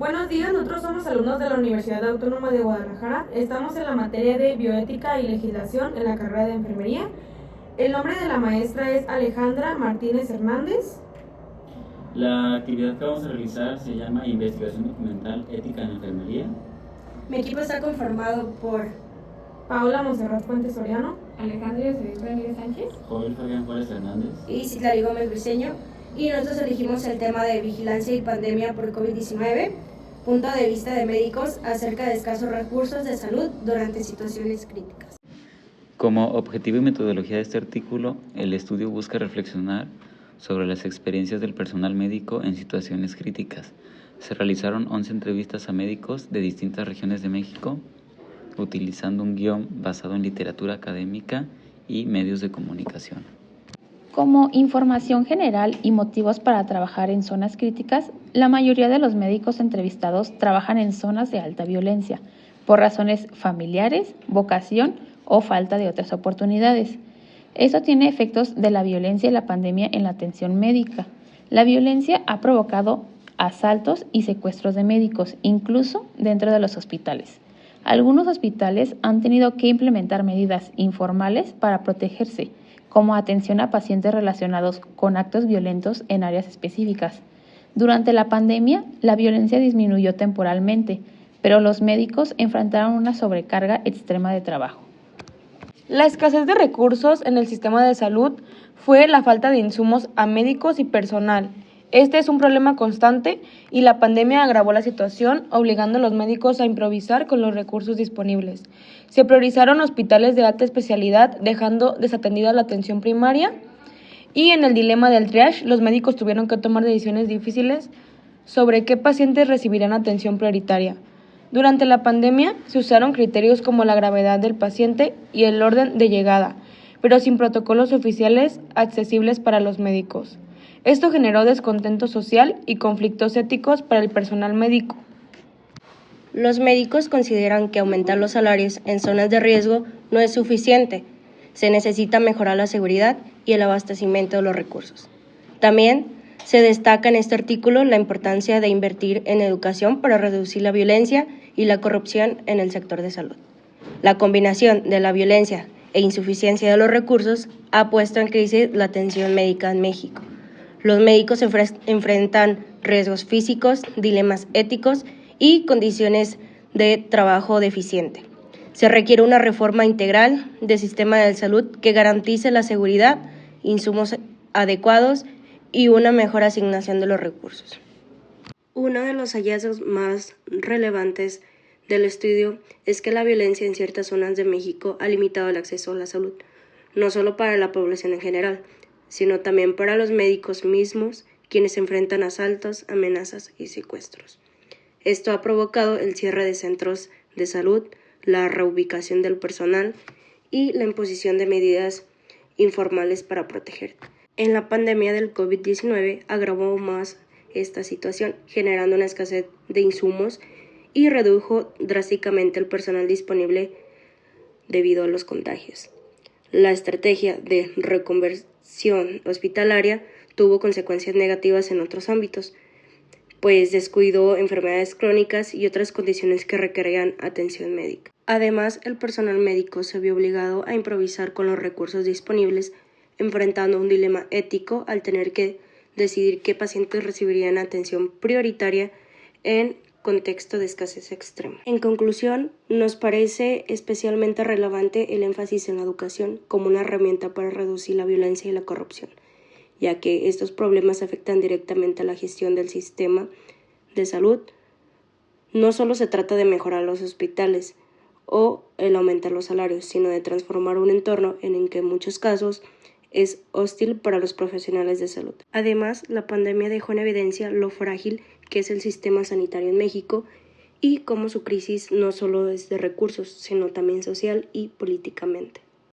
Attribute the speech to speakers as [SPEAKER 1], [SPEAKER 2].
[SPEAKER 1] Buenos días, nosotros somos alumnos de la Universidad Autónoma de Guadalajara. Estamos en la materia de bioética y legislación en la carrera de enfermería. El nombre de la maestra es Alejandra Martínez Hernández.
[SPEAKER 2] La actividad que vamos a realizar se llama Investigación Documental Ética en Enfermería.
[SPEAKER 3] Mi equipo está conformado por
[SPEAKER 1] Paola Monserrat Fuentes Soriano,
[SPEAKER 4] Alejandra Rodríguez Sánchez,
[SPEAKER 2] Joel Fabián Juárez Hernández
[SPEAKER 3] y Citlali Gómez Briceño, y nosotros elegimos el tema de vigilancia y pandemia por COVID-19, punto de vista de médicos acerca de escasos recursos de salud durante situaciones críticas.
[SPEAKER 2] Como objetivo y metodología de este artículo, el estudio busca reflexionar sobre las experiencias del personal médico en situaciones críticas. Se realizaron 11 entrevistas a médicos de distintas regiones de México, utilizando un guión basado en literatura académica y medios de comunicación.
[SPEAKER 5] Como información general y motivos para trabajar en zonas críticas, la mayoría de los médicos entrevistados trabajan en zonas de alta violencia, por razones familiares, vocación o falta de otras oportunidades. Esto tiene efectos de la violencia y la pandemia en la atención médica. La violencia ha provocado asaltos y secuestros de médicos, incluso dentro de los hospitales. Algunos hospitales han tenido que implementar medidas informales para protegerse, como atención a pacientes relacionados con actos violentos en áreas específicas. Durante la pandemia, la violencia disminuyó temporalmente, pero los médicos enfrentaron una sobrecarga extrema de trabajo.
[SPEAKER 6] La escasez de recursos en el sistema de salud fue la falta de insumos a médicos y personal. Este es un problema constante y la pandemia agravó la situación, obligando a los médicos a improvisar con los recursos disponibles. Se priorizaron hospitales de alta especialidad, dejando desatendida la atención primaria, y en el dilema del triage, los médicos tuvieron que tomar decisiones difíciles sobre qué pacientes recibirían atención prioritaria. Durante la pandemia se usaron criterios como la gravedad del paciente y el orden de llegada, pero sin protocolos oficiales accesibles para los médicos. Esto generó descontento social y conflictos éticos para el personal médico.
[SPEAKER 3] Los médicos consideran que aumentar los salarios en zonas de riesgo no es suficiente. Se necesita mejorar la seguridad y el abastecimiento de los recursos. También se destaca en este artículo la importancia de invertir en educación para reducir la violencia y la corrupción en el sector de salud. La combinación de la violencia e insuficiencia de los recursos ha puesto en crisis la atención médica en México. Los médicos enfrentan riesgos físicos, dilemas éticos y condiciones de trabajo deficiente. Se requiere una reforma integral del sistema de salud que garantice la seguridad, insumos adecuados y una mejor asignación de los recursos. Uno de los hallazgos más relevantes del estudio es que la violencia en ciertas zonas de México ha limitado el acceso a la salud, no solo para la población en general, sino también para los médicos mismos, quienes enfrentan asaltos, amenazas y secuestros. Esto ha provocado el cierre de centros de salud, la reubicación del personal y la imposición de medidas informales para proteger. En la pandemia del COVID-19 agravó más esta situación, generando una escasez de insumos y redujo drásticamente el personal disponible debido a los contagios. La estrategia de reconversión hospitalaria tuvo consecuencias negativas en otros ámbitos, pues descuidó enfermedades crónicas y otras condiciones que requerían atención médica. Además, el personal médico se vio obligado a improvisar con los recursos disponibles, enfrentando un dilema ético al tener que decidir qué pacientes recibirían atención prioritaria en contexto de escasez extrema. En conclusión, nos parece especialmente relevante el énfasis en la educación como una herramienta para reducir la violencia y la corrupción, ya que estos problemas afectan directamente a la gestión del sistema de salud. No solo se trata de mejorar los hospitales o el aumentar los salarios, sino de transformar un entorno en el que en muchos casos es hostil para los profesionales de salud. Además, la pandemia dejó en evidencia lo frágil que es el sistema sanitario en México y cómo su crisis no solo es de recursos, sino también social y políticamente.